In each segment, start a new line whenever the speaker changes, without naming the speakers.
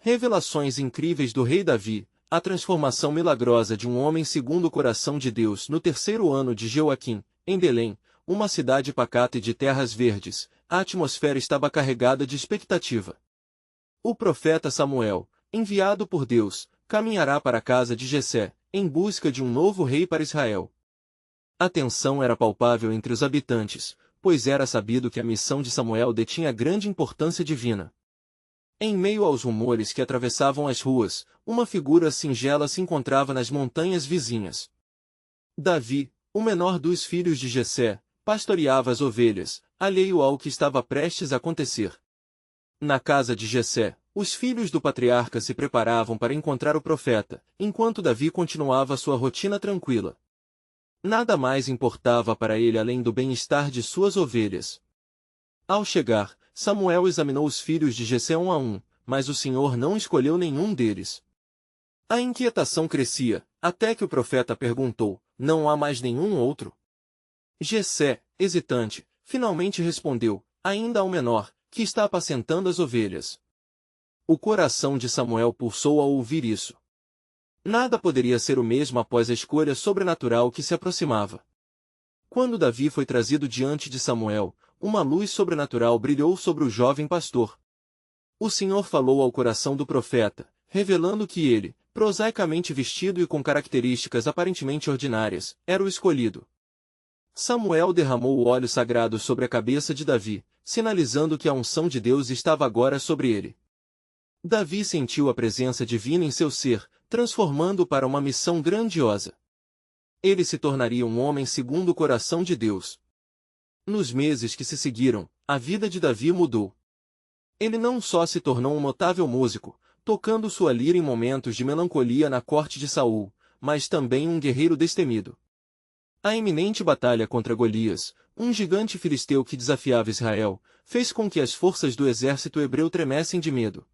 Revelações incríveis do rei Davi, a transformação milagrosa de um homem segundo o coração de Deus no terceiro ano de Joaquim, em Belém, uma cidade pacata e de terras verdes, a atmosfera estava carregada de expectativa. O profeta Samuel, enviado por Deus, caminhará para a casa de Jessé, em busca de um novo rei para Israel. A tensão era palpável entre os habitantes, pois era sabido que a missão de Samuel detinha grande importância divina. Em meio aos rumores que atravessavam as ruas, uma figura singela se encontrava nas montanhas vizinhas. Davi, o menor dos filhos de Jessé, pastoreava as ovelhas, alheio ao que estava prestes a acontecer. Na casa de Jessé, os filhos do patriarca se preparavam para encontrar o profeta, enquanto Davi continuava sua rotina tranquila. Nada mais importava para ele além do bem-estar de suas ovelhas. Ao chegar, Samuel examinou os filhos de Jessé um a um, mas o Senhor não escolheu nenhum deles. A inquietação crescia, até que o profeta perguntou: não há mais nenhum outro? Jessé, hesitante, finalmente respondeu: ainda há o menor, que está apacentando as ovelhas. O coração de Samuel pulsou ao ouvir isso. Nada poderia ser o mesmo após a escolha sobrenatural que se aproximava. Quando Davi foi trazido diante de Samuel, uma luz sobrenatural brilhou sobre o jovem pastor. O Senhor falou ao coração do profeta, revelando que ele, prosaicamente vestido e com características aparentemente ordinárias, era o escolhido. Samuel derramou o óleo sagrado sobre a cabeça de Davi, sinalizando que a unção de Deus estava agora sobre ele. Davi sentiu a presença divina em seu ser, transformando-o para uma missão grandiosa. Ele se tornaria um homem segundo o coração de Deus. Nos meses que se seguiram, a vida de Davi mudou. Ele não só se tornou um notável músico, tocando sua lira em momentos de melancolia na corte de Saul, mas também um guerreiro destemido. A iminente batalha contra Golias, um gigante filisteu que desafiava Israel, fez com que as forças do exército hebreu tremessem de medo.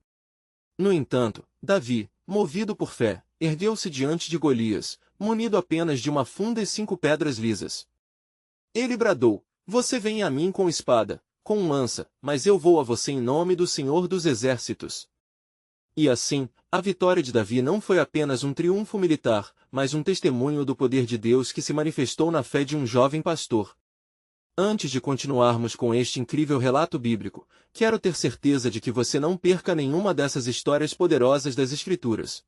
No entanto, Davi, movido por fé, ergueu-se diante de Golias, munido apenas de uma funda e 5 pedras lisas. Ele bradou: você vem a mim com espada, com lança, mas eu vou a você em nome do Senhor dos Exércitos. E assim, a vitória de Davi não foi apenas um triunfo militar, mas um testemunho do poder de Deus que se manifestou na fé de um jovem pastor. Antes de continuarmos com este incrível relato bíblico, quero ter certeza de que você não perca nenhuma dessas histórias poderosas das Escrituras.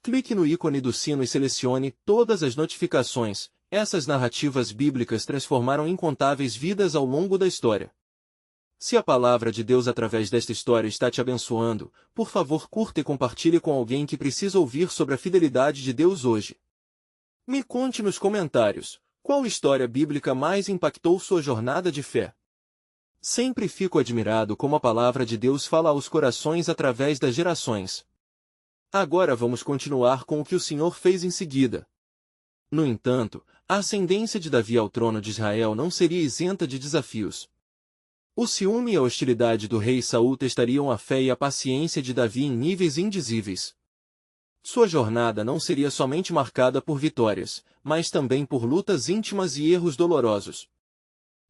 Clique no ícone do sino e selecione todas as notificações. Essas narrativas bíblicas transformaram incontáveis vidas ao longo da história. Se a palavra de Deus através desta história está te abençoando, por favor curta e compartilhe com alguém que precisa ouvir sobre a fidelidade de Deus hoje. Me conte nos comentários, qual história bíblica mais impactou sua jornada de fé? Sempre fico admirado como a palavra de Deus fala aos corações através das gerações. Agora vamos continuar com o que o Senhor fez em seguida. No entanto, a ascendência de Davi ao trono de Israel não seria isenta de desafios. O ciúme e a hostilidade do rei Saul testariam a fé e a paciência de Davi em níveis indizíveis. Sua jornada não seria somente marcada por vitórias, mas também por lutas íntimas e erros dolorosos.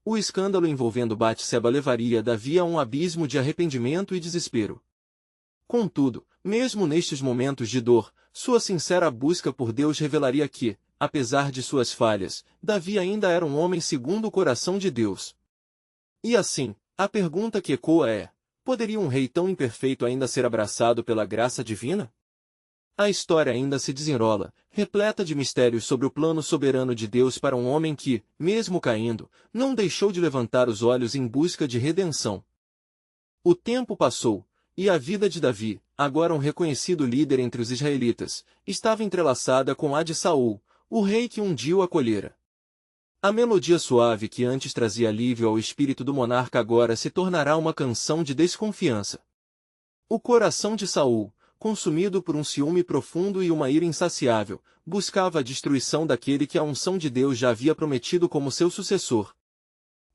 O escândalo envolvendo Batseba levaria Davi a um abismo de arrependimento e desespero. Contudo, mesmo nestes momentos de dor, sua sincera busca por Deus revelaria que, apesar de suas falhas, Davi ainda era um homem segundo o coração de Deus. E assim, a pergunta que ecoa é: poderia um rei tão imperfeito ainda ser abraçado pela graça divina? A história ainda se desenrola, repleta de mistérios sobre o plano soberano de Deus para um homem que, mesmo caindo, não deixou de levantar os olhos em busca de redenção. O tempo passou, e a vida de Davi, agora um reconhecido líder entre os israelitas, estava entrelaçada com a de Saul, o rei que um dia o acolhera. A melodia suave que antes trazia alívio ao espírito do monarca agora se tornará uma canção de desconfiança. O coração de Saul, consumido por um ciúme profundo e uma ira insaciável, buscava a destruição daquele que a unção de Deus já havia prometido como seu sucessor.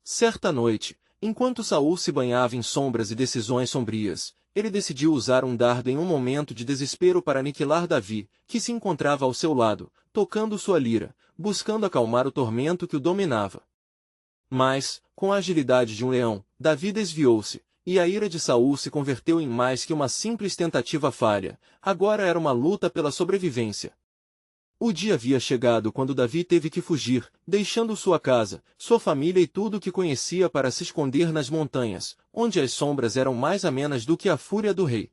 Certa noite, enquanto Saul se banhava em sombras e decisões sombrias, ele decidiu usar um dardo em um momento de desespero para aniquilar Davi, que se encontrava ao seu lado, tocando sua lira, buscando acalmar o tormento que o dominava. Mas, com a agilidade de um leão, Davi desviou-se, E a ira de Saul se converteu em mais que uma simples tentativa falha, agora era uma luta pela sobrevivência. O dia havia chegado quando Davi teve que fugir, deixando sua casa, sua família e tudo o que conhecia para se esconder nas montanhas, onde as sombras eram mais amenas do que a fúria do rei.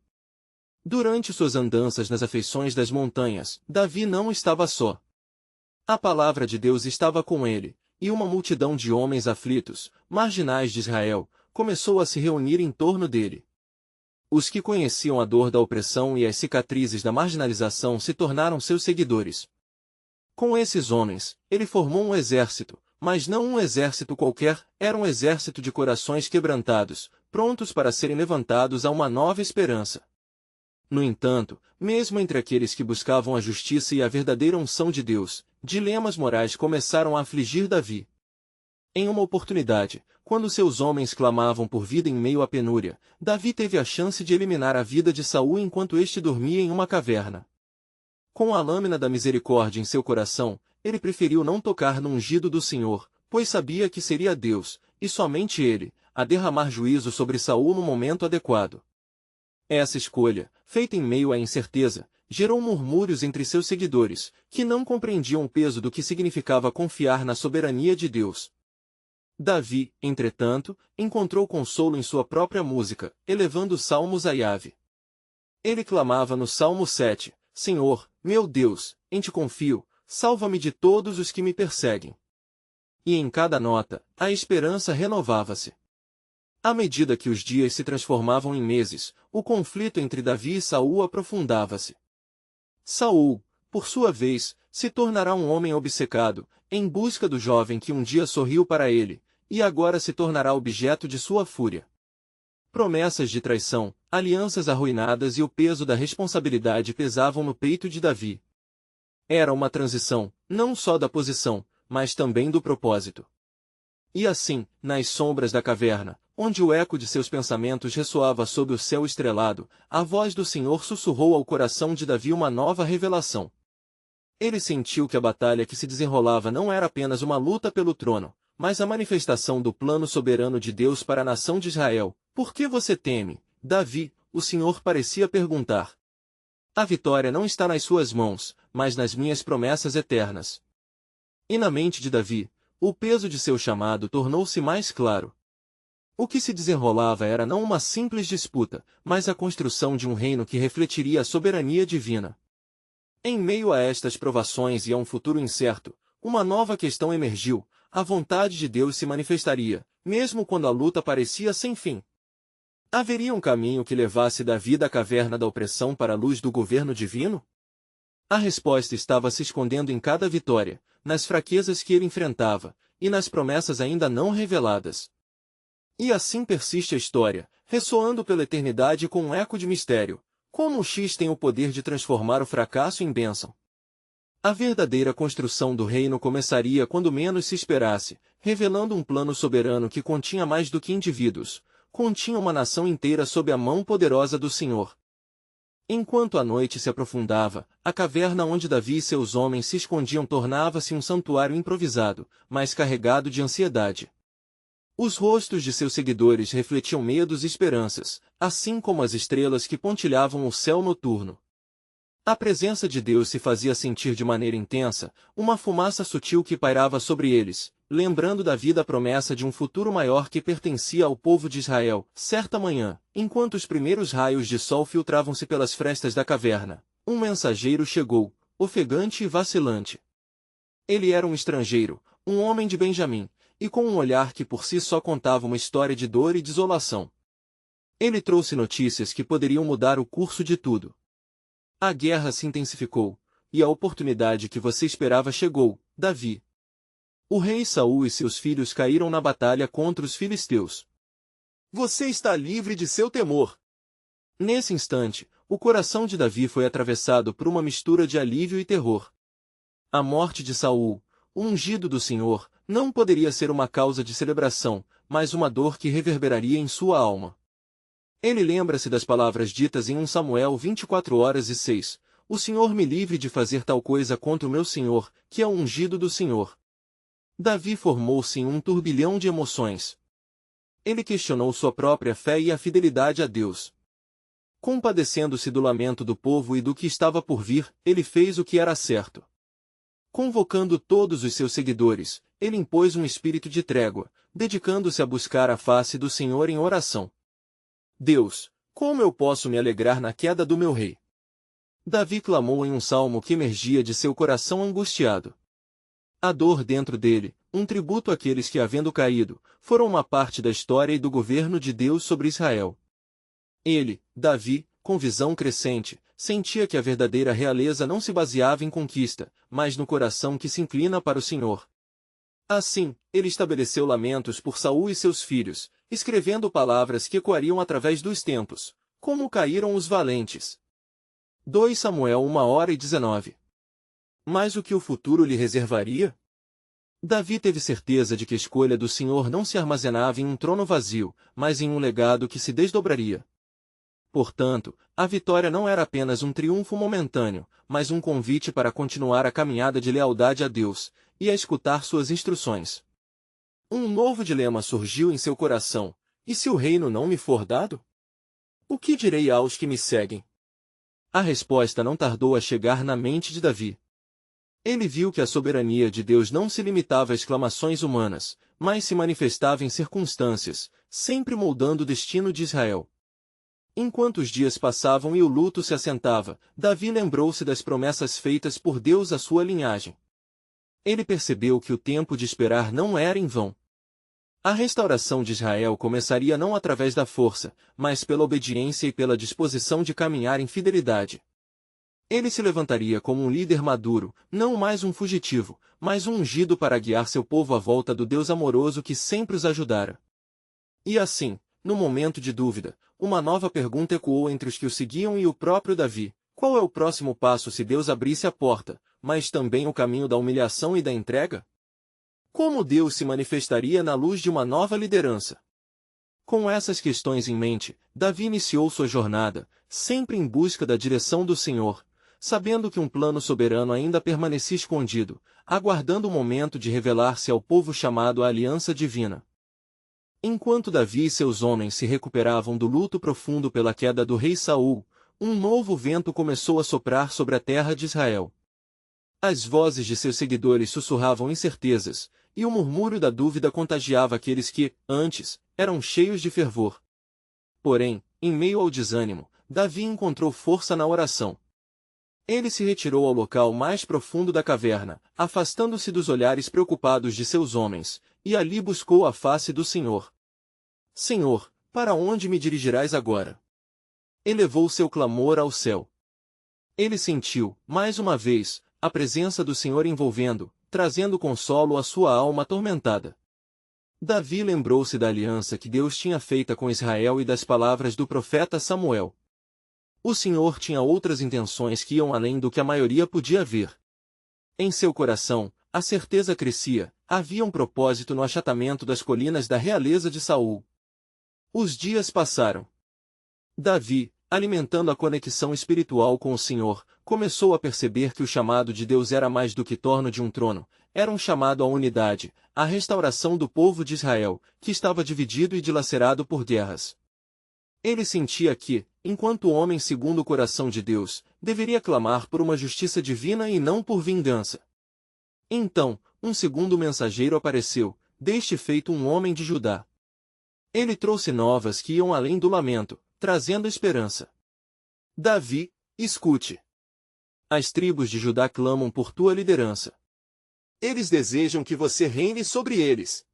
Durante suas andanças nas afeições das montanhas, Davi não estava só. A palavra de Deus estava com ele, e uma multidão de homens aflitos, marginais de Israel, começou a se reunir em torno dele. Os que conheciam a dor da opressão e as cicatrizes da marginalização se tornaram seus seguidores. Com esses homens, ele formou um exército, mas não um exército qualquer, era um exército de corações quebrantados, prontos para serem levantados a uma nova esperança. No entanto, mesmo entre aqueles que buscavam a justiça e a verdadeira unção de Deus, dilemas morais começaram a afligir Davi. Em uma oportunidade, quando seus homens clamavam por vida em meio à penúria, Davi teve a chance de eliminar a vida de Saul enquanto este dormia em uma caverna. Com a lâmina da misericórdia em seu coração, ele preferiu não tocar no ungido do Senhor, pois sabia que seria Deus, e somente ele, a derramar juízo sobre Saul no momento adequado. Essa escolha, feita em meio à incerteza, gerou murmúrios entre seus seguidores, que não compreendiam o peso do que significava confiar na soberania de Deus. Davi, entretanto, encontrou consolo em sua própria música, elevando salmos a Yahvé. Ele clamava no Salmo 7, Senhor, meu Deus, em ti confio, salva-me de todos os que me perseguem. E em cada nota, a esperança renovava-se. À medida que os dias se transformavam em meses, o conflito entre Davi e Saul aprofundava-se. Saul, por sua vez, se tornará um homem obcecado, em busca do jovem que um dia sorriu para ele, e agora se tornará objeto de sua fúria. Promessas de traição, alianças arruinadas e o peso da responsabilidade pesavam no peito de Davi. Era uma transição, não só da posição, mas também do propósito. E assim, nas sombras da caverna, onde o eco de seus pensamentos ressoava sob o céu estrelado, a voz do Senhor sussurrou ao coração de Davi uma nova revelação. Ele sentiu que a batalha que se desenrolava não era apenas uma luta pelo trono, mas a manifestação do plano soberano de Deus para a nação de Israel. Por que você teme, Davi? O Senhor parecia perguntar. A vitória não está nas suas mãos, mas nas minhas promessas eternas. E na mente de Davi, o peso de seu chamado tornou-se mais claro. O que se desenrolava era não uma simples disputa, mas a construção de um reino que refletiria a soberania divina. Em meio a estas provações e a um futuro incerto, uma nova questão emergiu: a vontade de Deus se manifestaria, mesmo quando a luta parecia sem fim. Haveria um caminho que levasse Davi da caverna da opressão para a luz do governo divino? A resposta estava se escondendo em cada vitória, nas fraquezas que ele enfrentava, e nas promessas ainda não reveladas. E assim persiste a história, ressoando pela eternidade com um eco de mistério. Como o X tem o poder de transformar o fracasso em bênção? A verdadeira construção do reino começaria quando menos se esperasse, revelando um plano soberano que continha mais do que indivíduos, continha uma nação inteira sob a mão poderosa do Senhor. Enquanto a noite se aprofundava, a caverna onde Davi e seus homens se escondiam tornava-se um santuário improvisado, mas carregado de ansiedade. Os rostos de seus seguidores refletiam medos e esperanças, assim como as estrelas que pontilhavam o céu noturno. A presença de Deus se fazia sentir de maneira intensa, uma fumaça sutil que pairava sobre eles, lembrando Davi da promessa de um futuro maior que pertencia ao povo de Israel. Certa manhã, enquanto os primeiros raios de sol filtravam-se pelas frestas da caverna, um mensageiro chegou, ofegante e vacilante. Ele era um estrangeiro, um homem de Benjamim, e com um olhar que por si só contava uma história de dor e desolação. Ele trouxe notícias que poderiam mudar o curso de tudo. A guerra se intensificou, e a oportunidade que você esperava chegou, Davi. O rei Saul e seus filhos caíram na batalha contra os filisteus. Você está livre de seu temor. Nesse instante, o coração de Davi foi atravessado por uma mistura de alívio e terror. A morte de Saul, o ungido do Senhor, não poderia ser uma causa de celebração, mas uma dor que reverberaria em sua alma. Ele lembra-se das palavras ditas em 1 Samuel 24:6, o Senhor me livre de fazer tal coisa contra o meu Senhor, que é o ungido do Senhor. Davi formou-se em um turbilhão de emoções. Ele questionou sua própria fé e a fidelidade a Deus. Compadecendo-se do lamento do povo e do que estava por vir, ele fez o que era certo. Convocando todos os seus seguidores, ele impôs um espírito de trégua, dedicando-se a buscar a face do Senhor em oração. Deus, como eu posso me alegrar na queda do meu rei? Davi clamou em um salmo que emergia de seu coração angustiado. A dor dentro dele, um tributo àqueles que, havendo caído, foram uma parte da história e do governo de Deus sobre Israel. Ele, Davi, com visão crescente, sentia que a verdadeira realeza não se baseava em conquista, mas no coração que se inclina para o Senhor. Assim, ele estabeleceu lamentos por Saul e seus filhos, escrevendo palavras que ecoariam através dos tempos, como caíram os valentes. 2 Samuel 1h19. Mas o que o futuro lhe reservaria? Davi teve certeza de que a escolha do Senhor não se armazenava em um trono vazio, mas em um legado que se desdobraria. Portanto, a vitória não era apenas um triunfo momentâneo, mas um convite para continuar a caminhada de lealdade a Deus, e a escutar suas instruções. Um novo dilema surgiu em seu coração: e se o reino não me for dado? O que direi aos que me seguem? A resposta não tardou a chegar na mente de Davi. Ele viu que a soberania de Deus não se limitava a exclamações humanas, mas se manifestava em circunstâncias, sempre moldando o destino de Israel. Enquanto os dias passavam e o luto se assentava, Davi lembrou-se das promessas feitas por Deus à sua linhagem. Ele percebeu que o tempo de esperar não era em vão. A restauração de Israel começaria não através da força, mas pela obediência e pela disposição de caminhar em fidelidade. Ele se levantaria como um líder maduro, não mais um fugitivo, mas um ungido para guiar seu povo à volta do Deus amoroso que sempre os ajudara. E assim, no momento de dúvida, uma nova pergunta ecoou entre os que o seguiam e o próprio Davi: qual é o próximo passo se Deus abrisse a porta, mas também o caminho da humilhação e da entrega? Como Deus se manifestaria na luz de uma nova liderança? Com essas questões em mente, Davi iniciou sua jornada, sempre em busca da direção do Senhor, sabendo que um plano soberano ainda permanecia escondido, aguardando o momento de revelar-se ao povo chamado à aliança divina. Enquanto Davi e seus homens se recuperavam do luto profundo pela queda do rei Saul, um novo vento começou a soprar sobre a terra de Israel. As vozes de seus seguidores sussurravam incertezas, e o murmúrio da dúvida contagiava aqueles que, antes, eram cheios de fervor. Porém, em meio ao desânimo, Davi encontrou força na oração. Ele se retirou ao local mais profundo da caverna, afastando-se dos olhares preocupados de seus homens, e ali buscou a face do Senhor. Senhor, para onde me dirigirás agora? Elevou seu clamor ao céu. Ele sentiu, mais uma vez, a presença do Senhor envolvendo, trazendo consolo à sua alma atormentada. Davi lembrou-se da aliança que Deus tinha feita com Israel e das palavras do profeta Samuel. O Senhor tinha outras intenções que iam além do que a maioria podia ver. Em seu coração, a certeza crescia: havia um propósito no achatamento das colinas da realeza de Saul. Os dias passaram. Davi, alimentando a conexão espiritual com o Senhor, começou a perceber que o chamado de Deus era mais do que torno de um trono, era um chamado à unidade, à restauração do povo de Israel, que estava dividido e dilacerado por guerras. Ele sentia que, enquanto homem segundo o coração de Deus, deveria clamar por uma justiça divina e não por vingança. Então, um segundo mensageiro apareceu, deste feito um homem de Judá. Ele trouxe novas que iam além do lamento, trazendo esperança. Davi, escute. As tribos de Judá clamam por tua liderança. Eles desejam que você reine sobre eles.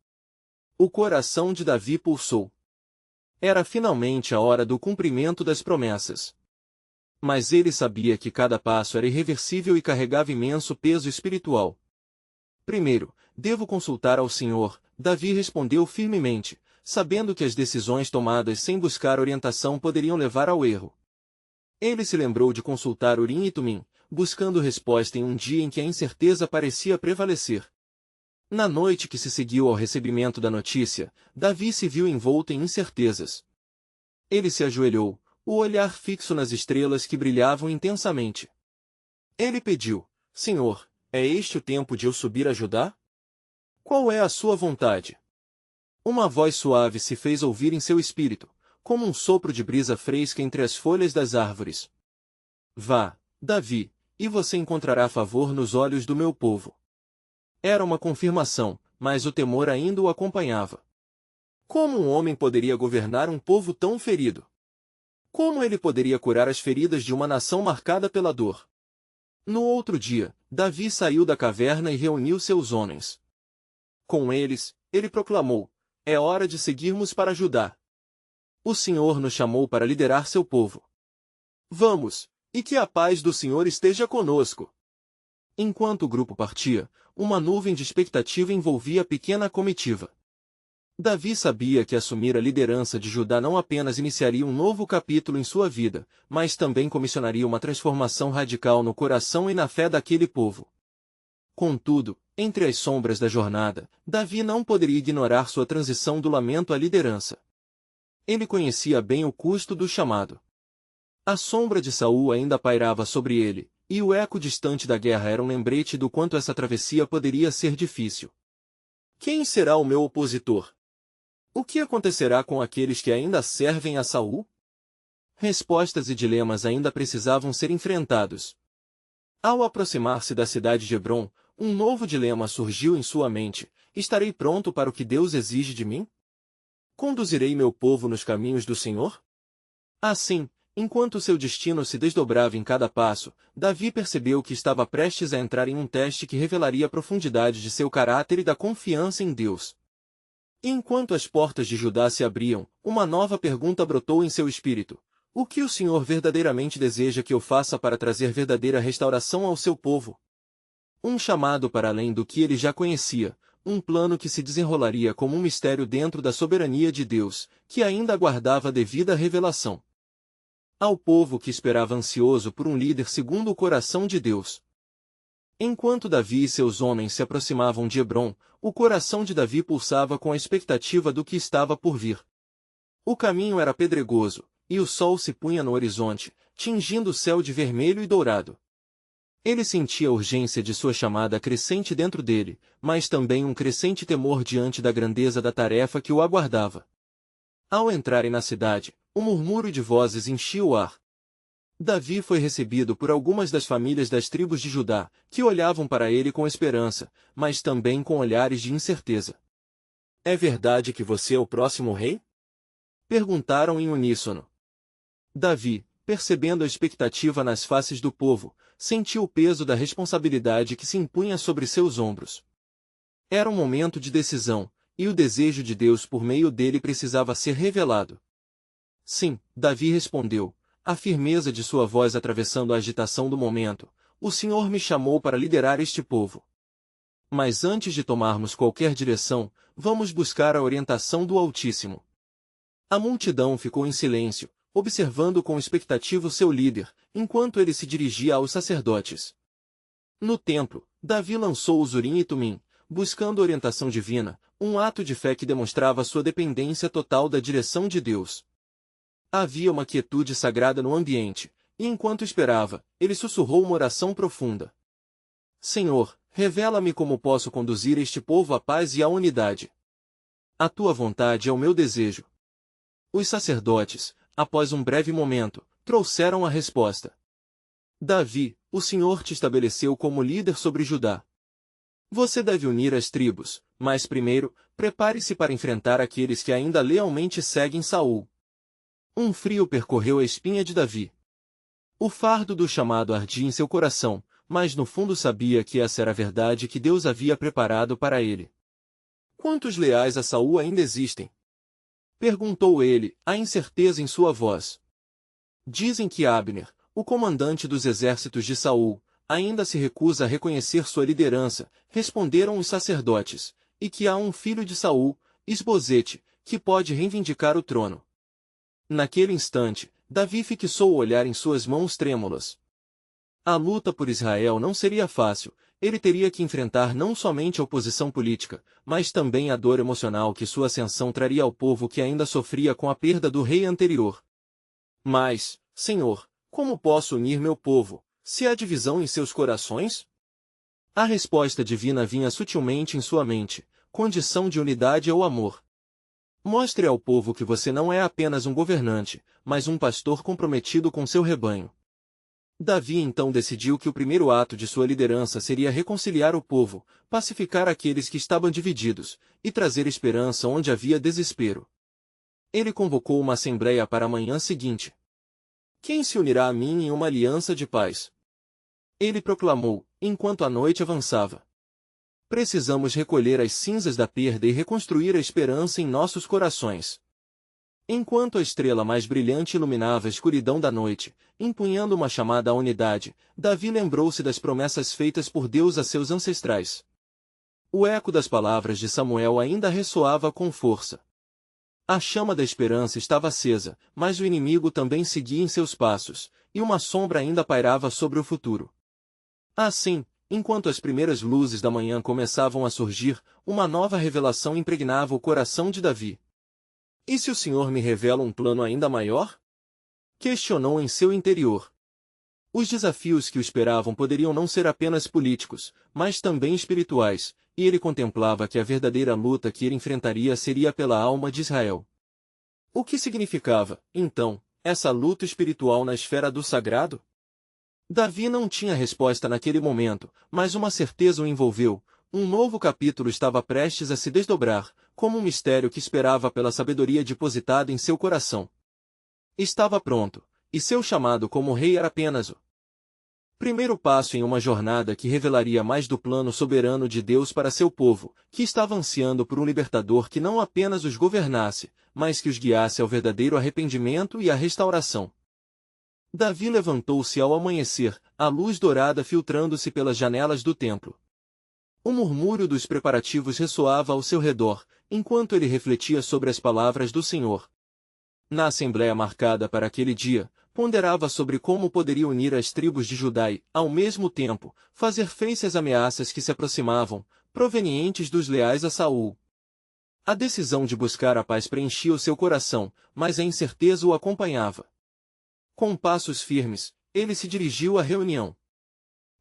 O coração de Davi pulsou. Era finalmente a hora do cumprimento das promessas. Mas ele sabia que cada passo era irreversível e carregava imenso peso espiritual. Primeiro, devo consultar ao Senhor, Davi respondeu firmemente, sabendo que as decisões tomadas sem buscar orientação poderiam levar ao erro. Ele se lembrou de consultar Urim e Tumim, buscando resposta em um dia em que a incerteza parecia prevalecer. Na noite que se seguiu ao recebimento da notícia, Davi se viu envolto em incertezas. Ele se ajoelhou, o olhar fixo nas estrelas que brilhavam intensamente. Ele pediu: Senhor, é este o tempo de eu subir a Judá? Qual é a sua vontade? Uma voz suave se fez ouvir em seu espírito, como um sopro de brisa fresca entre as folhas das árvores. Vá, Davi, e você encontrará favor nos olhos do meu povo. Era uma confirmação, mas o temor ainda o acompanhava. Como um homem poderia governar um povo tão ferido? Como ele poderia curar as feridas de uma nação marcada pela dor? No outro dia, Davi saiu da caverna e reuniu seus homens. Com eles, ele proclamou: é hora de seguirmos para Judá. O Senhor nos chamou para liderar seu povo. Vamos, e que a paz do Senhor esteja conosco. Enquanto o grupo partia, uma nuvem de expectativa envolvia a pequena comitiva. Davi sabia que assumir a liderança de Judá não apenas iniciaria um novo capítulo em sua vida, mas também comissionaria uma transformação radical no coração e na fé daquele povo. Contudo, entre as sombras da jornada, Davi não poderia ignorar sua transição do lamento à liderança. Ele conhecia bem o custo do chamado. A sombra de Saul ainda pairava sobre ele, e o eco distante da guerra era um lembrete do quanto essa travessia poderia ser difícil. Quem será o meu opositor? O que acontecerá com aqueles que ainda servem a Saul? Respostas e dilemas ainda precisavam ser enfrentados. Ao aproximar-se da cidade de Hebrom, um novo dilema surgiu em sua mente: estarei pronto para o que Deus exige de mim? Conduzirei meu povo nos caminhos do Senhor? Assim, enquanto seu destino se desdobrava em cada passo, Davi percebeu que estava prestes a entrar em um teste que revelaria a profundidade de seu caráter e da confiança em Deus. Enquanto as portas de Judá se abriam, uma nova pergunta brotou em seu espírito: o que o Senhor verdadeiramente deseja que eu faça para trazer verdadeira restauração ao seu povo? Um chamado para além do que ele já conhecia, um plano que se desenrolaria como um mistério dentro da soberania de Deus, que ainda aguardava a devida revelação. Ao povo que esperava ansioso por um líder segundo o coração de Deus. Enquanto Davi e seus homens se aproximavam de Hebrom, o coração de Davi pulsava com a expectativa do que estava por vir. O caminho era pedregoso, e o sol se punha no horizonte, tingindo o céu de vermelho e dourado. Ele sentia a urgência de sua chamada crescente dentro dele, mas também um crescente temor diante da grandeza da tarefa que o aguardava. Ao entrarem na cidade, um murmúrio de vozes enchia o ar. Davi foi recebido por algumas das famílias das tribos de Judá, que olhavam para ele com esperança, mas também com olhares de incerteza. É verdade que você é o próximo rei? Perguntaram em uníssono. Davi, percebendo a expectativa nas faces do povo, sentiu o peso da responsabilidade que se impunha sobre seus ombros. Era um momento de decisão, e o desejo de Deus por meio dele precisava ser revelado. Sim, Davi respondeu, a firmeza de sua voz atravessando a agitação do momento: o Senhor me chamou para liderar este povo. Mas antes de tomarmos qualquer direção, vamos buscar a orientação do Altíssimo. A multidão ficou em silêncio, observando com expectativa o seu líder, enquanto ele se dirigia aos sacerdotes. No templo, Davi lançou os Urim e Tumim, buscando orientação divina, um ato de fé que demonstrava sua dependência total da direção de Deus. Havia uma quietude sagrada no ambiente, e enquanto esperava, ele sussurrou uma oração profunda. Senhor, revela-me como posso conduzir este povo à paz e à unidade. A tua vontade é o meu desejo. Os sacerdotes, após um breve momento, trouxeram a resposta. Davi, o Senhor te estabeleceu como líder sobre Judá. Você deve unir as tribos, mas primeiro, prepare-se para enfrentar aqueles que ainda lealmente seguem Saul. Um frio percorreu a espinha de Davi. O fardo do chamado ardia em seu coração, mas no fundo sabia que essa era a verdade que Deus havia preparado para ele. Quantos leais a Saul ainda existem? Perguntou ele, a incerteza em sua voz. Dizem que Abner, o comandante dos exércitos de Saul, ainda se recusa a reconhecer sua liderança, responderam os sacerdotes, e que há um filho de Saul, Isbosete, que pode reivindicar o trono. Naquele instante, Davi fixou o olhar em suas mãos trêmulas. A luta por Israel não seria fácil, ele teria que enfrentar não somente a oposição política, mas também a dor emocional que sua ascensão traria ao povo que ainda sofria com a perda do rei anterior. Mas, Senhor, como posso unir meu povo, se há divisão em seus corações? A resposta divina vinha sutilmente em sua mente: condição de unidade é o amor. Mostre ao povo que você não é apenas um governante, mas um pastor comprometido com seu rebanho. Davi então decidiu que o primeiro ato de sua liderança seria reconciliar o povo, pacificar aqueles que estavam divididos, e trazer esperança onde havia desespero. Ele convocou uma assembleia para a manhã seguinte. Quem se unirá a mim em uma aliança de paz? Ele proclamou, enquanto a noite avançava. Precisamos recolher as cinzas da perda e reconstruir a esperança em nossos corações. Enquanto a estrela mais brilhante iluminava a escuridão da noite, empunhando uma chamada à unidade, Davi lembrou-se das promessas feitas por Deus a seus ancestrais. O eco das palavras de Samuel ainda ressoava com força. A chama da esperança estava acesa, mas o inimigo também seguia em seus passos, e uma sombra ainda pairava sobre o futuro. Assim, enquanto as primeiras luzes da manhã começavam a surgir, uma nova revelação impregnava o coração de Davi. E se o Senhor me revela um plano ainda maior? Questionou em seu interior. Os desafios que o esperavam poderiam não ser apenas políticos, mas também espirituais, e ele contemplava que a verdadeira luta que ele enfrentaria seria pela alma de Israel. O que significava, então, essa luta espiritual na esfera do sagrado? Davi não tinha resposta naquele momento, mas uma certeza o envolveu: um novo capítulo estava prestes a se desdobrar, como um mistério que esperava pela sabedoria depositada em seu coração. Estava pronto, e seu chamado como rei era apenas o primeiro passo em uma jornada que revelaria mais do plano soberano de Deus para seu povo, que estava ansiando por um libertador que não apenas os governasse, mas que os guiasse ao verdadeiro arrependimento e à restauração. Davi levantou-se ao amanhecer, a luz dourada filtrando-se pelas janelas do templo. O murmúrio dos preparativos ressoava ao seu redor, enquanto ele refletia sobre as palavras do Senhor. Na assembleia marcada para aquele dia, ponderava sobre como poderia unir as tribos de Judá e, ao mesmo tempo, fazer face às ameaças que se aproximavam, provenientes dos leais a Saul. A decisão de buscar a paz preenchia o seu coração, mas a incerteza o acompanhava. Com passos firmes, ele se dirigiu à reunião.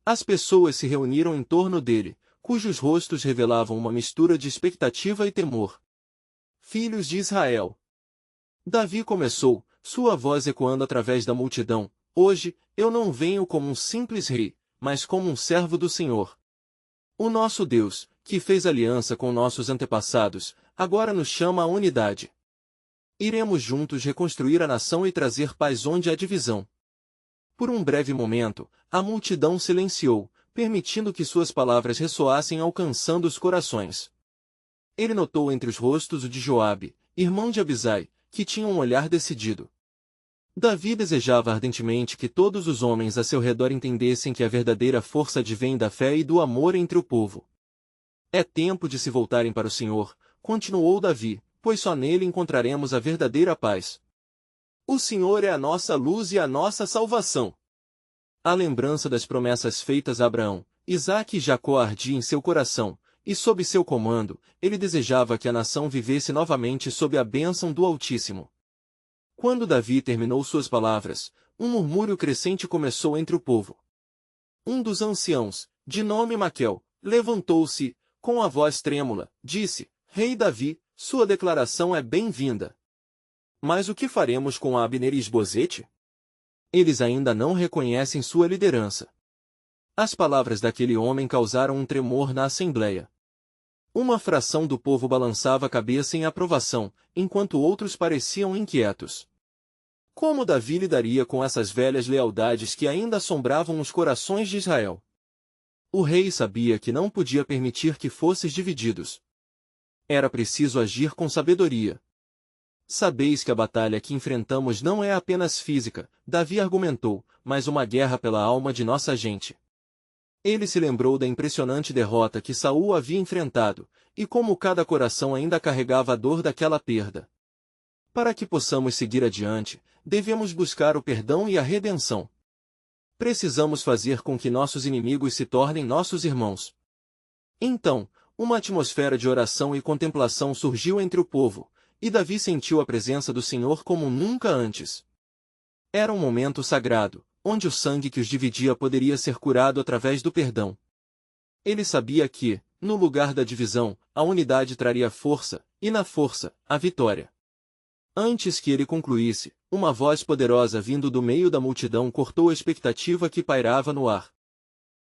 As pessoas se reuniram em torno dele, cujos rostos revelavam uma mistura de expectativa e temor. Filhos de Israel. Davi começou, sua voz ecoando através da multidão: hoje, eu não venho como um simples rei, mas como um servo do Senhor. O nosso Deus, que fez aliança com nossos antepassados, agora nos chama à unidade. Iremos juntos reconstruir a nação e trazer paz onde há divisão. Por um breve momento, a multidão silenciou, permitindo que suas palavras ressoassem alcançando os corações. Ele notou entre os rostos o de Joabe, irmão de Abisai, que tinha um olhar decidido. Davi desejava ardentemente que todos os homens a seu redor entendessem que a verdadeira força advém da fé e do amor entre o povo. É tempo de se voltarem para o Senhor, continuou Davi, pois só nele encontraremos a verdadeira paz. O Senhor é a nossa luz e a nossa salvação. A lembrança das promessas feitas a Abraão, Isaque e Jacó ardia em seu coração, e sob seu comando, ele desejava que a nação vivesse novamente sob a bênção do Altíssimo. Quando Davi terminou suas palavras, um murmúrio crescente começou entre o povo. Um dos anciãos, de nome Maquel, levantou-se, com a voz trêmula, disse: Rei Davi, sua declaração é bem-vinda. Mas o que faremos com Abner e Isbosete? Eles ainda não reconhecem sua liderança. As palavras daquele homem causaram um tremor na assembleia. Uma fração do povo balançava a cabeça em aprovação, enquanto outros pareciam inquietos. Como Davi lidaria com essas velhas lealdades que ainda assombravam os corações de Israel? O rei sabia que não podia permitir que fossem divididos. Era preciso agir com sabedoria. Sabeis que a batalha que enfrentamos não é apenas física, Davi argumentou, mas uma guerra pela alma de nossa gente. Ele se lembrou da impressionante derrota que Saul havia enfrentado, e como cada coração ainda carregava a dor daquela perda. Para que possamos seguir adiante, devemos buscar o perdão e a redenção. Precisamos fazer com que nossos inimigos se tornem nossos irmãos. Então, uma atmosfera de oração e contemplação surgiu entre o povo, e Davi sentiu a presença do Senhor como nunca antes. Era um momento sagrado, onde o sangue que os dividia poderia ser curado através do perdão. Ele sabia que, no lugar da divisão, a unidade traria força, e na força, a vitória. Antes que ele concluísse, uma voz poderosa vindo do meio da multidão cortou a expectativa que pairava no ar.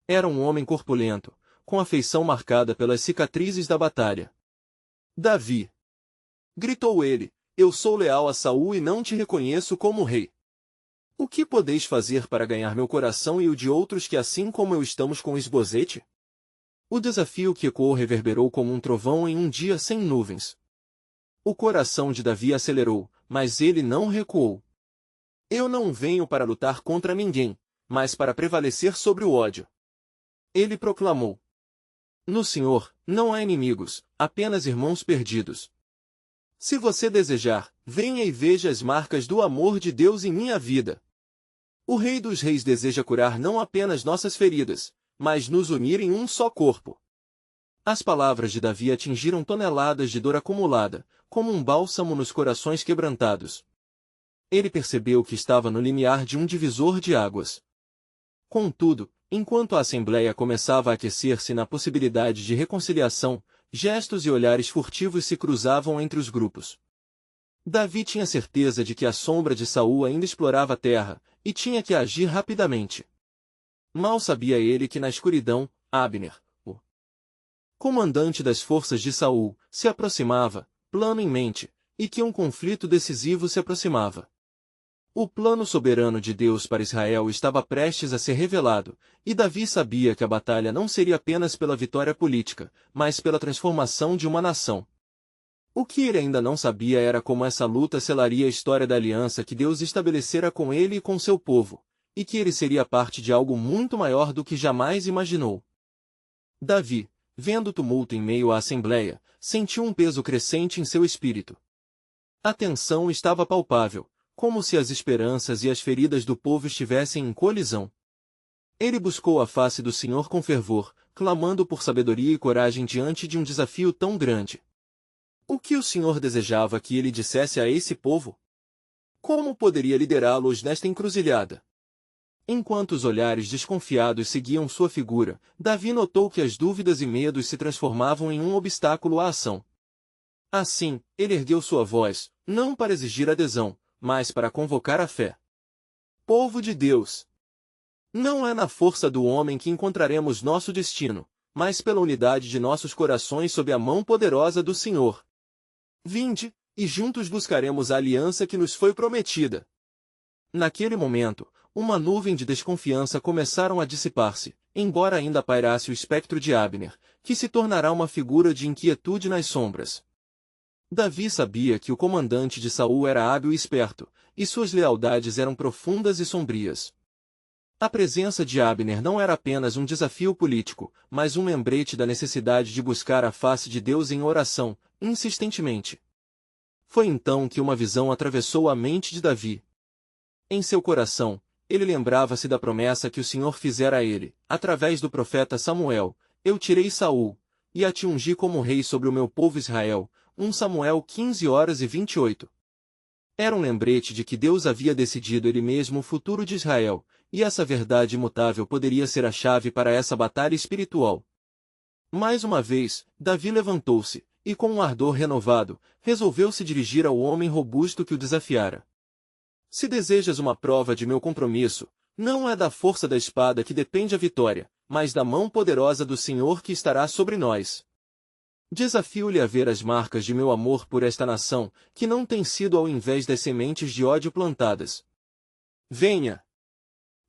Era um homem corpulento, com a feição marcada pelas cicatrizes da batalha. Davi! Gritou ele, eu sou leal a Saul e não te reconheço como rei. O que podeis fazer para ganhar meu coração e o de outros que assim como eu estamos com Isbosete? O desafio que ecoou reverberou como um trovão em um dia sem nuvens. O coração de Davi acelerou, mas ele não recuou. Eu não venho para lutar contra ninguém, mas para prevalecer sobre o ódio. Ele proclamou. No Senhor, não há inimigos, apenas irmãos perdidos. Se você desejar, venha e veja as marcas do amor de Deus em minha vida. O Rei dos Reis deseja curar não apenas nossas feridas, mas nos unir em um só corpo. As palavras de Davi atingiram toneladas de dor acumulada, como um bálsamo nos corações quebrantados. Ele percebeu que estava no limiar de um divisor de águas. Contudo, enquanto a Assembleia começava a aquecer-se na possibilidade de reconciliação, gestos e olhares furtivos se cruzavam entre os grupos. Davi tinha certeza de que a sombra de Saul ainda explorava a terra, e tinha que agir rapidamente. Mal sabia ele que na escuridão, Abner, o comandante das forças de Saul, se aproximava, plano em mente, e que um conflito decisivo se aproximava. O plano soberano de Deus para Israel estava prestes a ser revelado, e Davi sabia que a batalha não seria apenas pela vitória política, mas pela transformação de uma nação. O que ele ainda não sabia era como essa luta selaria a história da aliança que Deus estabelecera com ele e com seu povo, e que ele seria parte de algo muito maior do que jamais imaginou. Davi, vendo o tumulto em meio à assembleia, sentiu um peso crescente em seu espírito. A tensão estava palpável, como se as esperanças e as feridas do povo estivessem em colisão. Ele buscou a face do Senhor com fervor, clamando por sabedoria e coragem diante de um desafio tão grande. O que o Senhor desejava que ele dissesse a esse povo? Como poderia liderá-los nesta encruzilhada? Enquanto os olhares desconfiados seguiam sua figura, Davi notou que as dúvidas e medos se transformavam em um obstáculo à ação. Assim, ele ergueu sua voz, não para exigir adesão, mas para convocar a fé. Povo de Deus! Não é na força do homem que encontraremos nosso destino, mas pela unidade de nossos corações sob a mão poderosa do Senhor. Vinde, e juntos buscaremos a aliança que nos foi prometida. Naquele momento, uma nuvem de desconfiança começaram a dissipar-se, embora ainda pairasse o espectro de Abner, que se tornará uma figura de inquietude nas sombras. Davi sabia que o comandante de Saul era hábil e esperto, e suas lealdades eram profundas e sombrias. A presença de Abner não era apenas um desafio político, mas um lembrete da necessidade de buscar a face de Deus em oração, insistentemente. Foi então que uma visão atravessou a mente de Davi. Em seu coração, ele lembrava-se da promessa que o Senhor fizera a ele, através do profeta Samuel: Eu tirei Saul, e a te ungi como rei sobre o meu povo Israel. 1 Samuel 15:28. Era um lembrete de que Deus havia decidido ele mesmo o futuro de Israel, e essa verdade imutável poderia ser a chave para essa batalha espiritual. Mais uma vez, Davi levantou-se, e com um ardor renovado, resolveu se dirigir ao homem robusto que o desafiara. Se desejas uma prova de meu compromisso, não é da força da espada que depende a vitória, mas da mão poderosa do Senhor que estará sobre nós. Desafio-lhe a ver as marcas de meu amor por esta nação, que não tem sido ao invés das sementes de ódio plantadas. Venha!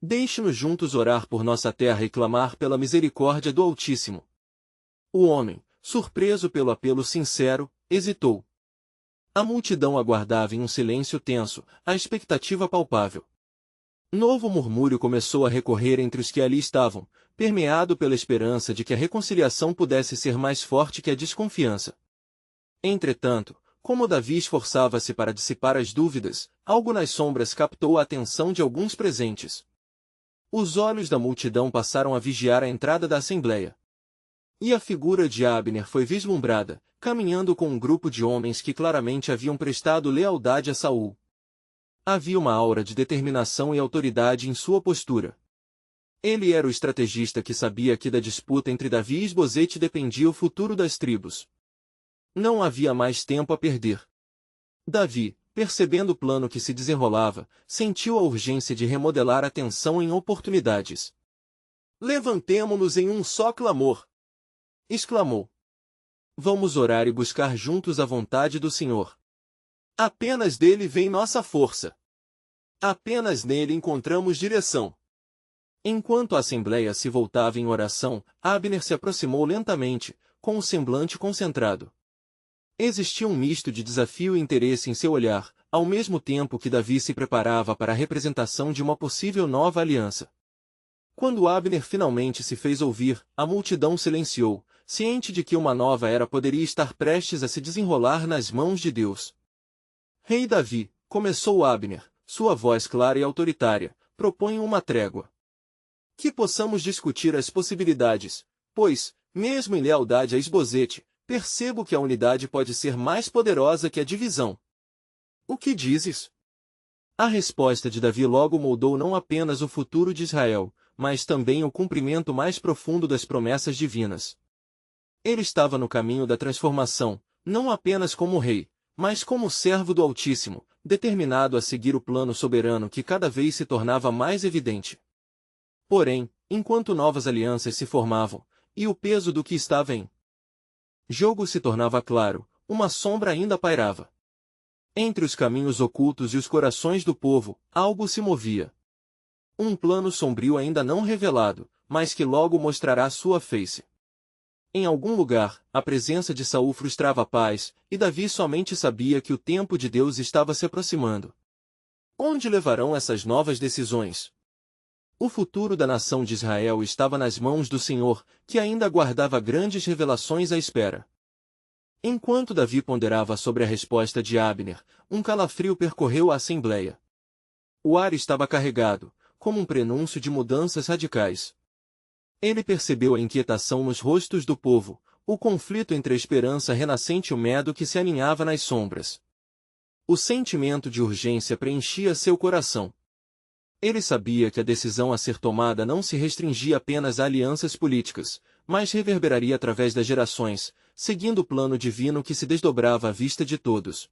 Deixe-nos juntos orar por nossa terra e clamar pela misericórdia do Altíssimo. O homem, surpreso pelo apelo sincero, hesitou. A multidão aguardava em um silêncio tenso, a expectativa palpável. Novo murmúrio começou a recorrer entre os que ali estavam, permeado pela esperança de que a reconciliação pudesse ser mais forte que a desconfiança. Entretanto, como Davi esforçava-se para dissipar as dúvidas, algo nas sombras captou a atenção de alguns presentes. Os olhos da multidão passaram a vigiar a entrada da assembleia. E a figura de Abner foi vislumbrada, caminhando com um grupo de homens que claramente haviam prestado lealdade a Saul. Havia uma aura de determinação e autoridade em sua postura. Ele era o estrategista que sabia que da disputa entre Davi e Isbosete dependia o futuro das tribos. Não havia mais tempo a perder. Davi, percebendo o plano que se desenrolava, sentiu a urgência de remodelar a tensão em oportunidades. "Levantemo-nos em um só clamor!" exclamou. "Vamos orar e buscar juntos a vontade do Senhor. Apenas dele vem nossa força. Apenas nele encontramos direção." Enquanto a assembleia se voltava em oração, Abner se aproximou lentamente, com o semblante concentrado. Existia um misto de desafio e interesse em seu olhar, ao mesmo tempo que Davi se preparava para a representação de uma possível nova aliança. Quando Abner finalmente se fez ouvir, a multidão silenciou, ciente de que uma nova era poderia estar prestes a se desenrolar nas mãos de Deus. "Rei Davi", começou Abner, sua voz clara e autoritária, "proponho uma trégua. Que possamos discutir as possibilidades, pois, mesmo em lealdade a Isbosete, percebo que a unidade pode ser mais poderosa que a divisão. O que dizes?" A resposta de Davi logo moldou não apenas o futuro de Israel, mas também o cumprimento mais profundo das promessas divinas. Ele estava no caminho da transformação, não apenas como rei, mas como servo do Altíssimo, determinado a seguir o plano soberano que cada vez se tornava mais evidente. Porém, enquanto novas alianças se formavam, e o peso do que estava em jogo se tornava claro, uma sombra ainda pairava. Entre os caminhos ocultos e os corações do povo, algo se movia. Um plano sombrio ainda não revelado, mas que logo mostrará sua face. Em algum lugar, a presença de Saul frustrava a paz, e Davi somente sabia que o tempo de Deus estava se aproximando. Onde levarão essas novas decisões? O futuro da nação de Israel estava nas mãos do Senhor, que ainda guardava grandes revelações à espera. Enquanto Davi ponderava sobre a resposta de Abner, um calafrio percorreu a assembleia. O ar estava carregado, como um prenúncio de mudanças radicais. Ele percebeu a inquietação nos rostos do povo, o conflito entre a esperança renascente e o medo que se aninhava nas sombras. O sentimento de urgência preenchia seu coração. Ele sabia que a decisão a ser tomada não se restringia apenas a alianças políticas, mas reverberaria através das gerações, seguindo o plano divino que se desdobrava à vista de todos.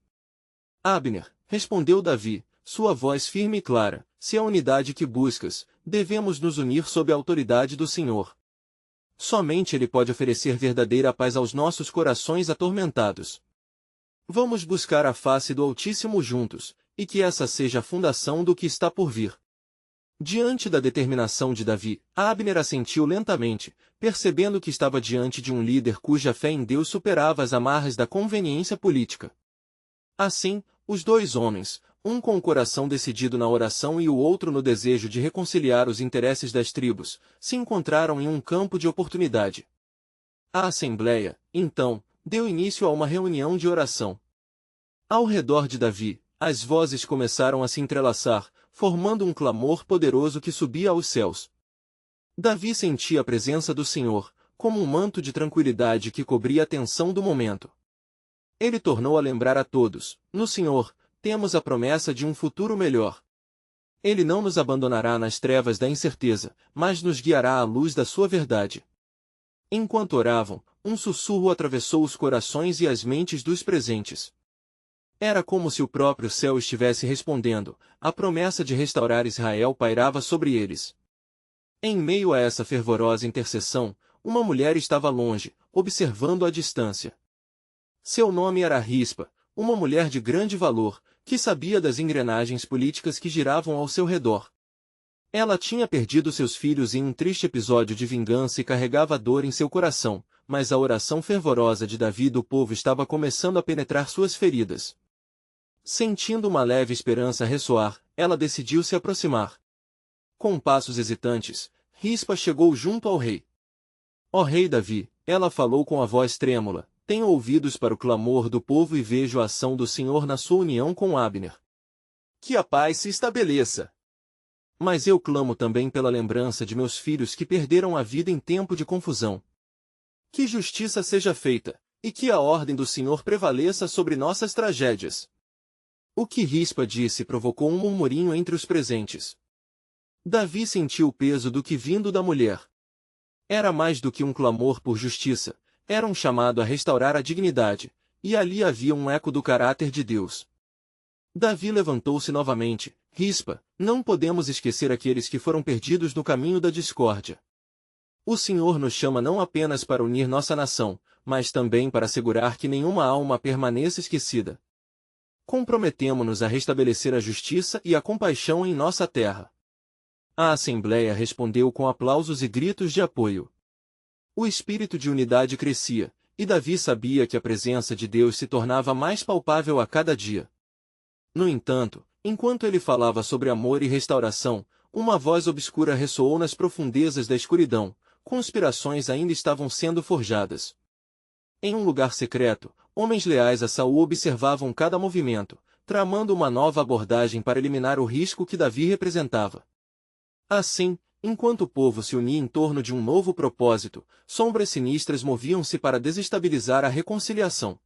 "Abner", respondeu Davi, sua voz firme e clara, "se é a unidade que buscas, devemos nos unir sob a autoridade do Senhor. Somente Ele pode oferecer verdadeira paz aos nossos corações atormentados. Vamos buscar a face do Altíssimo juntos, e que essa seja a fundação do que está por vir." Diante da determinação de Davi, Abner assentiu lentamente, percebendo que estava diante de um líder cuja fé em Deus superava as amarras da conveniência política. Assim, os dois homens, um com o coração decidido na oração e o outro no desejo de reconciliar os interesses das tribos, se encontraram em um campo de oportunidade. A assembleia, então, deu início a uma reunião de oração. Ao redor de Davi, as vozes começaram a se entrelaçar, formando um clamor poderoso que subia aos céus. Davi sentia a presença do Senhor, como um manto de tranquilidade que cobria a tensão do momento. Ele tornou a lembrar a todos: no Senhor, temos a promessa de um futuro melhor. Ele não nos abandonará nas trevas da incerteza, mas nos guiará à luz da sua verdade. Enquanto oravam, um sussurro atravessou os corações e as mentes dos presentes. Era como se o próprio céu estivesse respondendo, a promessa de restaurar Israel pairava sobre eles. Em meio a essa fervorosa intercessão, uma mulher estava longe, observando à distância. Seu nome era Rispa, uma mulher de grande valor, que sabia das engrenagens políticas que giravam ao seu redor. Ela tinha perdido seus filhos em um triste episódio de vingança e carregava dor em seu coração, mas a oração fervorosa de Davi e do povo estava começando a penetrar suas feridas. Sentindo uma leve esperança ressoar, ela decidiu se aproximar. Com passos hesitantes, Rispa chegou junto ao rei. "Ó rei Davi", ela falou com a voz trêmula, "tenho ouvidos para o clamor do povo e vejo a ação do Senhor na sua união com Abner. Que a paz se estabeleça. Mas eu clamo também pela lembrança de meus filhos que perderam a vida em tempo de confusão. Que justiça seja feita, e que a ordem do Senhor prevaleça sobre nossas tragédias." O que Rispa disse provocou um murmurinho entre os presentes. Davi sentiu o peso do que vindo da mulher. Era mais do que um clamor por justiça, era um chamado a restaurar a dignidade, e ali havia um eco do caráter de Deus. Davi levantou-se novamente. Rispa, não podemos esquecer aqueles que foram perdidos no caminho da discórdia. O Senhor nos chama não apenas para unir nossa nação, mas também para assegurar que nenhuma alma permaneça esquecida. Comprometemo-nos a restabelecer a justiça e a compaixão em nossa terra. A Assembleia respondeu com aplausos e gritos de apoio. O espírito de unidade crescia, e Davi sabia que a presença de Deus se tornava mais palpável a cada dia. No entanto, enquanto ele falava sobre amor e restauração, uma voz obscura ressoou nas profundezas da escuridão. Conspirações ainda estavam sendo forjadas. Em um lugar secreto, homens leais a Saul observavam cada movimento, tramando uma nova abordagem para eliminar o risco que Davi representava. Assim, enquanto o povo se unia em torno de um novo propósito, sombras sinistras moviam-se para desestabilizar a reconciliação.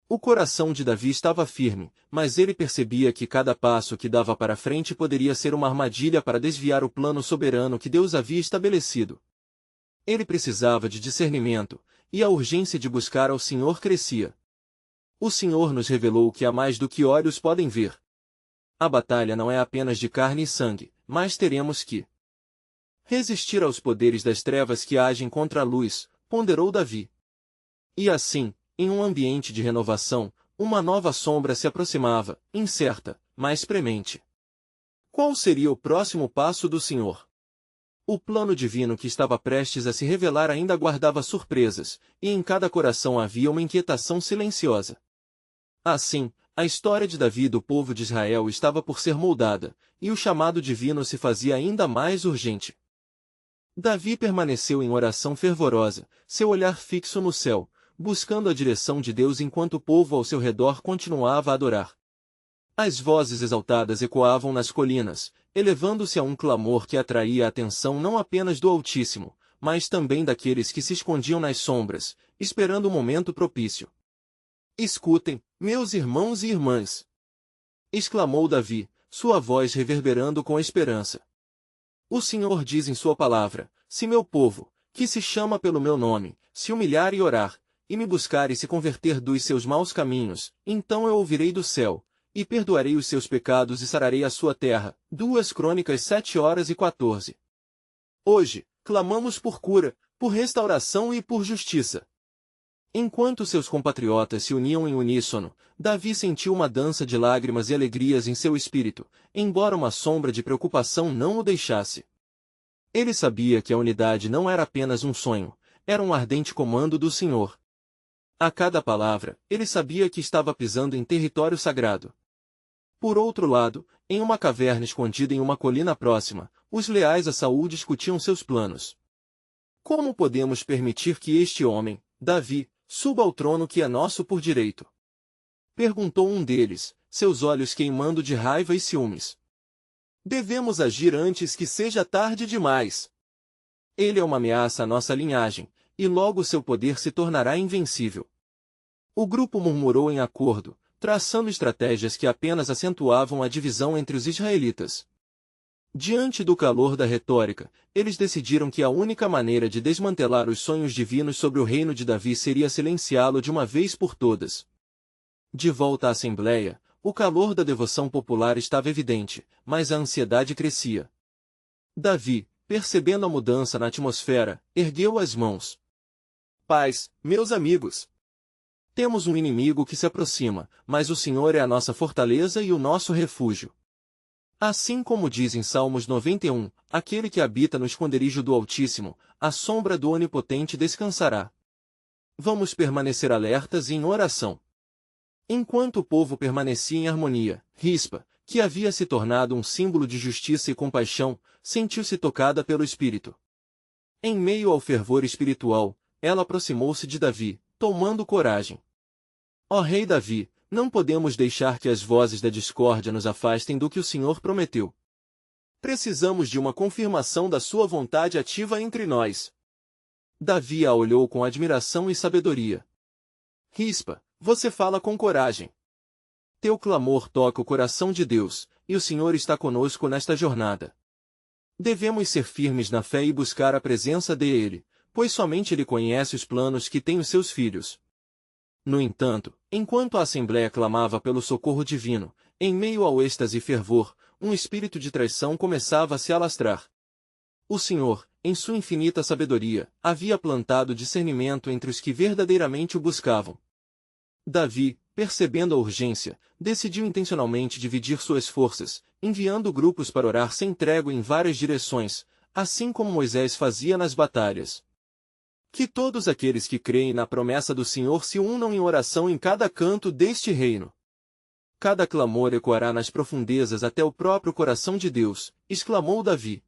O coração de Davi estava firme, mas ele percebia que cada passo que dava para frente poderia ser uma armadilha para desviar o plano soberano que Deus havia estabelecido. Ele precisava de discernimento, e a urgência de buscar ao Senhor crescia. O Senhor nos revelou que há mais do que olhos podem ver. A batalha não é apenas de carne e sangue, mas teremos que resistir aos poderes das trevas que agem contra a luz, ponderou Davi. E assim, em um ambiente de renovação, uma nova sombra se aproximava, incerta, mas premente. Qual seria o próximo passo do Senhor? O plano divino que estava prestes a se revelar ainda guardava surpresas, e em cada coração havia uma inquietação silenciosa. Assim, a história de Davi e do povo de Israel estava por ser moldada, e o chamado divino se fazia ainda mais urgente. Davi permaneceu em oração fervorosa, seu olhar fixo no céu, buscando a direção de Deus enquanto o povo ao seu redor continuava a adorar. As vozes exaltadas ecoavam nas colinas, elevando-se a um clamor que atraía a atenção não apenas do Altíssimo, mas também daqueles que se escondiam nas sombras, esperando o momento propício. Escutem, meus irmãos e irmãs! Exclamou Davi, sua voz reverberando com esperança. O Senhor diz em sua palavra, se meu povo, que se chama pelo meu nome, se humilhar e orar, e me buscar e se converter dos seus maus caminhos, então eu ouvirei do céu, e perdoarei os seus pecados e sararei a sua terra. 2 Crônicas 7:14. Hoje, clamamos por cura, por restauração e por justiça. Enquanto seus compatriotas se uniam em uníssono, Davi sentiu uma dança de lágrimas e alegrias em seu espírito, embora uma sombra de preocupação não o deixasse. Ele sabia que a unidade não era apenas um sonho, era um ardente comando do Senhor. A cada palavra, ele sabia que estava pisando em território sagrado. Por outro lado, em uma caverna escondida em uma colina próxima, os leais a Saul discutiam seus planos. Como podemos permitir que este homem, Davi, suba ao trono que é nosso por direito? Perguntou um deles, seus olhos queimando de raiva e ciúmes. Devemos agir antes que seja tarde demais. Ele é uma ameaça à nossa linhagem, e logo seu poder se tornará invencível. O grupo murmurou em acordo, traçando estratégias que apenas acentuavam a divisão entre os israelitas. Diante do calor da retórica, eles decidiram que a única maneira de desmantelar os sonhos divinos sobre o reino de Davi seria silenciá-lo de uma vez por todas. De volta à Assembleia, o calor da devoção popular estava evidente, mas a ansiedade crescia. Davi, percebendo a mudança na atmosfera, ergueu as mãos. Paz, meus amigos! Temos um inimigo que se aproxima, mas o Senhor é a nossa fortaleza e o nosso refúgio. Assim como diz em Salmos 91, aquele que habita no esconderijo do Altíssimo, à sombra do Onipotente descansará. Vamos permanecer alertas e em oração. Enquanto o povo permanecia em harmonia, Rispa, que havia se tornado um símbolo de justiça e compaixão, sentiu-se tocada pelo Espírito. Em meio ao fervor espiritual, ela aproximou-se de Davi, tomando coragem. Ó Rei Davi, não podemos deixar que as vozes da discórdia nos afastem do que o Senhor prometeu. Precisamos de uma confirmação da sua vontade ativa entre nós. Davi a olhou com admiração e sabedoria. Rispa, você fala com coragem. Teu clamor toca o coração de Deus, e o Senhor está conosco nesta jornada. Devemos ser firmes na fé e buscar a presença dele, pois somente ele conhece os planos que tem os seus filhos. No entanto, enquanto a Assembleia clamava pelo socorro divino, em meio ao êxtase e fervor, um espírito de traição começava a se alastrar. O Senhor, em sua infinita sabedoria, havia plantado discernimento entre os que verdadeiramente o buscavam. Davi, percebendo a urgência, decidiu intencionalmente dividir suas forças, enviando grupos para orar sem trégua em várias direções, assim como Moisés fazia nas batalhas. Que todos aqueles que creem na promessa do Senhor se unam em oração em cada canto deste reino. Cada clamor ecoará nas profundezas até o próprio coração de Deus, exclamou Davi.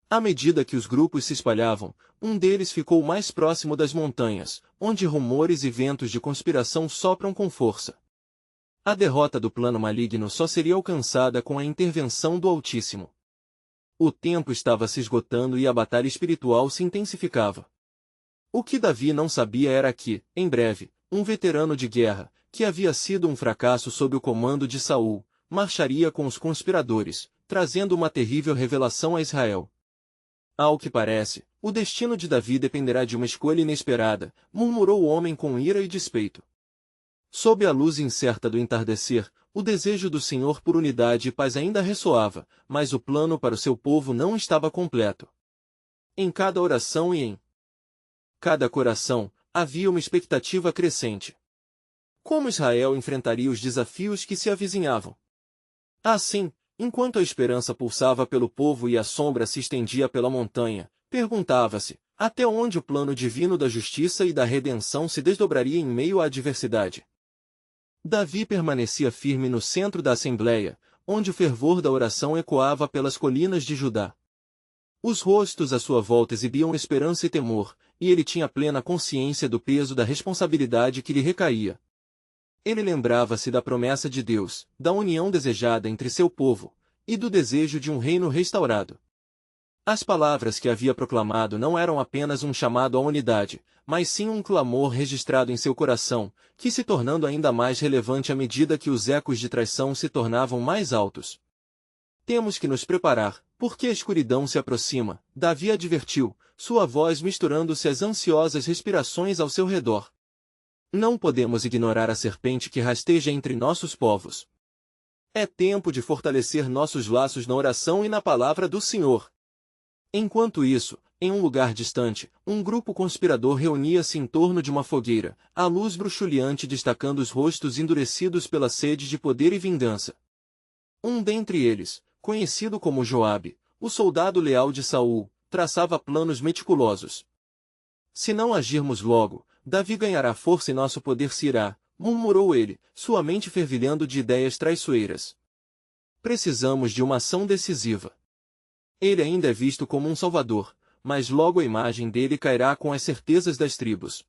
À medida que os grupos se espalhavam, um deles ficou mais próximo das montanhas, onde rumores e ventos de conspiração sopram com força. A derrota do plano maligno só seria alcançada com a intervenção do Altíssimo. O tempo estava se esgotando e a batalha espiritual se intensificava. O que Davi não sabia era que, em breve, um veterano de guerra, que havia sido um fracasso sob o comando de Saul, marcharia com os conspiradores, trazendo uma terrível revelação a Israel. Ao que parece, o destino de Davi dependerá de uma escolha inesperada, murmurou o homem com ira e despeito. Sob a luz incerta do entardecer, o desejo do Senhor por unidade e paz ainda ressoava, mas o plano para o seu povo não estava completo. Em cada oração e em cada coração, havia uma expectativa crescente. Como Israel enfrentaria os desafios que se avizinhavam? Assim, enquanto a esperança pulsava pelo povo e a sombra se estendia pela montanha, perguntava-se, até onde o plano divino da justiça e da redenção se desdobraria em meio à adversidade. Davi permanecia firme no centro da Assembleia, onde o fervor da oração ecoava pelas colinas de Judá. Os rostos à sua volta exibiam esperança e temor, e ele tinha plena consciência do peso da responsabilidade que lhe recaía. Ele lembrava-se da promessa de Deus, da união desejada entre seu povo, e do desejo de um reino restaurado. As palavras que havia proclamado não eram apenas um chamado à unidade, mas sim um clamor registrado em seu coração, que se tornando ainda mais relevante à medida que os ecos de traição se tornavam mais altos. Temos que nos preparar, porque a escuridão se aproxima, Davi advertiu, sua voz misturando-se às ansiosas respirações ao seu redor. Não podemos ignorar a serpente que rasteja entre nossos povos. É tempo de fortalecer nossos laços na oração e na palavra do Senhor. Enquanto isso, em um lugar distante, um grupo conspirador reunia-se em torno de uma fogueira, a luz bruxuleante destacando os rostos endurecidos pela sede de poder e vingança. Um dentre eles, conhecido como Joabe, o soldado leal de Saul, traçava planos meticulosos. Se não agirmos logo, Davi ganhará força e nosso poder se irá, murmurou ele, sua mente fervilhando de ideias traiçoeiras. Precisamos de uma ação decisiva. Ele ainda é visto como um salvador, mas logo a imagem dele cairá com as certezas das tribos.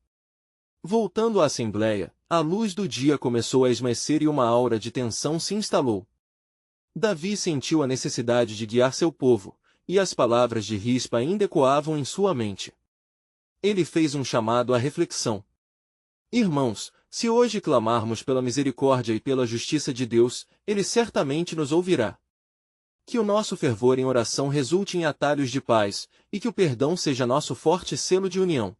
Voltando à Assembleia, a luz do dia começou a esmaecer e uma aura de tensão se instalou. Davi sentiu a necessidade de guiar seu povo, e as palavras de Rispa ainda ecoavam em sua mente. Ele fez um chamado à reflexão. Irmãos, se hoje clamarmos pela misericórdia e pela justiça de Deus, Ele certamente nos ouvirá. Que o nosso fervor em oração resulte em atalhos de paz, e que o perdão seja nosso forte selo de união.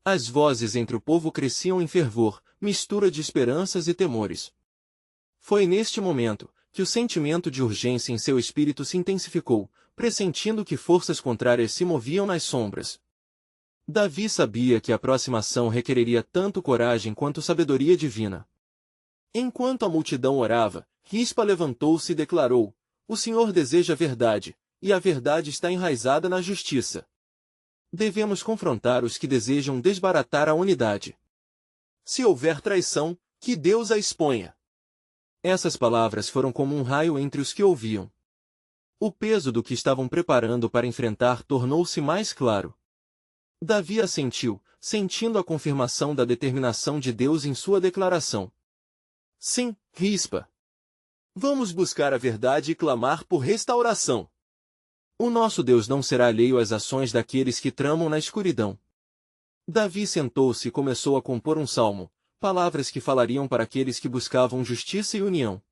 As vozes entre o povo cresciam em fervor, mistura de esperanças e temores. Foi neste momento que o sentimento de urgência em seu espírito se intensificou, pressentindo que forças contrárias se moviam nas sombras. Davi sabia que a próxima ação requereria tanto coragem quanto sabedoria divina. Enquanto a multidão orava, Rispa levantou-se e declarou: O Senhor deseja a verdade, e a verdade está enraizada na justiça. Devemos confrontar os que desejam desbaratar a unidade. Se houver traição, que Deus a exponha. Essas palavras foram como um raio entre os que ouviam. O peso do que estavam preparando para enfrentar tornou-se mais claro. Davi assentiu, sentindo a confirmação da determinação de Deus em sua declaração. Sim, Rispa. Vamos buscar a verdade e clamar por restauração. O nosso Deus não será alheio às ações daqueles que tramam na escuridão. Davi sentou-se e começou a compor um salmo, palavras que falariam para aqueles que buscavam justiça e união.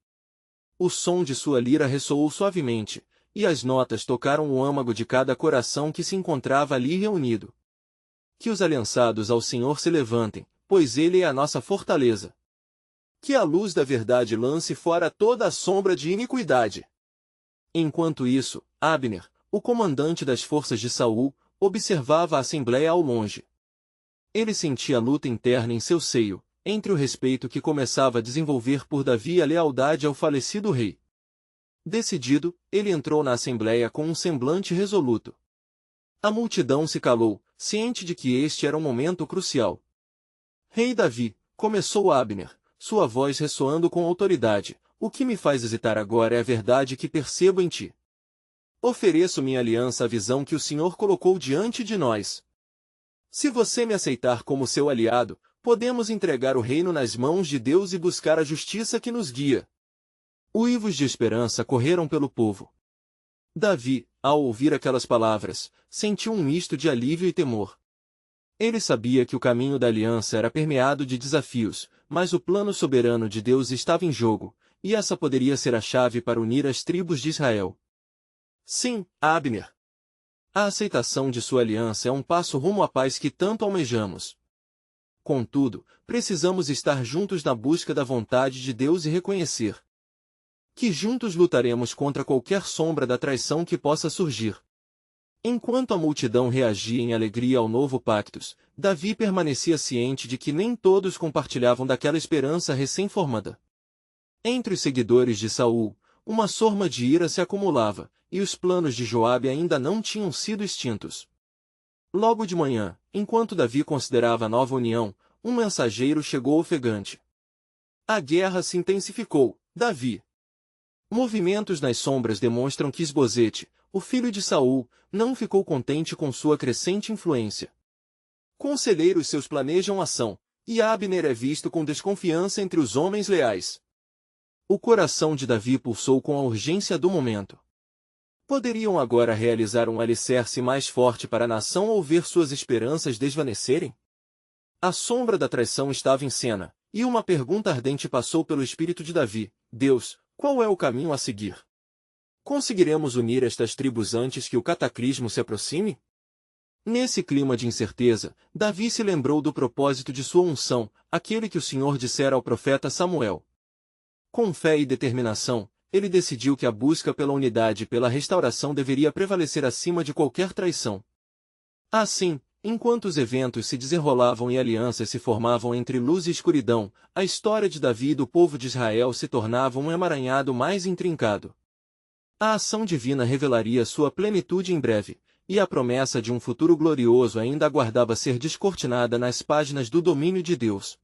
O som de sua lira ressoou suavemente, e as notas tocaram o âmago de cada coração que se encontrava ali reunido. Que os aliançados ao Senhor se levantem, pois Ele é a nossa fortaleza. Que a luz da verdade lance fora toda a sombra de iniquidade. Enquanto isso, Abner, o comandante das forças de Saul, observava a assembleia ao longe. Ele sentia a luta interna em seu seio, entre o respeito que começava a desenvolver por Davi e a lealdade ao falecido rei. Decidido, ele entrou na assembleia com um semblante resoluto. A multidão se calou, ciente de que este era um momento crucial. Rei Davi, começou Abner, sua voz ressoando com autoridade, o que me faz hesitar agora é a verdade que percebo em ti. Ofereço minha aliança à visão que o Senhor colocou diante de nós. Se você me aceitar como seu aliado, podemos entregar o reino nas mãos de Deus e buscar a justiça que nos guia. Uivos de esperança correram pelo povo. Davi, ao ouvir aquelas palavras, sentiu um misto de alívio e temor. Ele sabia que o caminho da aliança era permeado de desafios, mas o plano soberano de Deus estava em jogo, e essa poderia ser a chave para unir as tribos de Israel. Sim, Abner. A aceitação de sua aliança é um passo rumo à paz que tanto almejamos. Contudo, precisamos estar juntos na busca da vontade de Deus e reconhecer que juntos lutaremos contra qualquer sombra da traição que possa surgir. Enquanto a multidão reagia em alegria ao novo pacto, Davi permanecia ciente de que nem todos compartilhavam daquela esperança recém-formada. Entre os seguidores de Saul, uma sorma de ira se acumulava, e os planos de Joabe ainda não tinham sido extintos. Logo de manhã, enquanto Davi considerava a nova união, um mensageiro chegou ofegante. A guerra se intensificou, Davi. Movimentos nas sombras demonstram que Isbosete, o filho de Saul, não ficou contente com sua crescente influência. Conselheiros seus planejam ação, e Abner é visto com desconfiança entre os homens leais. O coração de Davi pulsou com a urgência do momento. Poderiam agora realizar um alicerce mais forte para a nação ou ver suas esperanças desvanecerem? A sombra da traição estava em cena, e uma pergunta ardente passou pelo espírito de Davi: Deus, qual é o caminho a seguir? Conseguiremos unir estas tribos antes que o cataclismo se aproxime? Nesse clima de incerteza, Davi se lembrou do propósito de sua unção, aquele que o Senhor dissera ao profeta Samuel. Com fé e determinação, ele decidiu que a busca pela unidade e pela restauração deveria prevalecer acima de qualquer traição. Assim, enquanto os eventos se desenrolavam e alianças se formavam entre luz e escuridão, a história de Davi e do povo de Israel se tornava um emaranhado mais intrincado. A ação divina revelaria sua plenitude em breve, e a promessa de um futuro glorioso ainda aguardava ser descortinada nas páginas do domínio de Deus.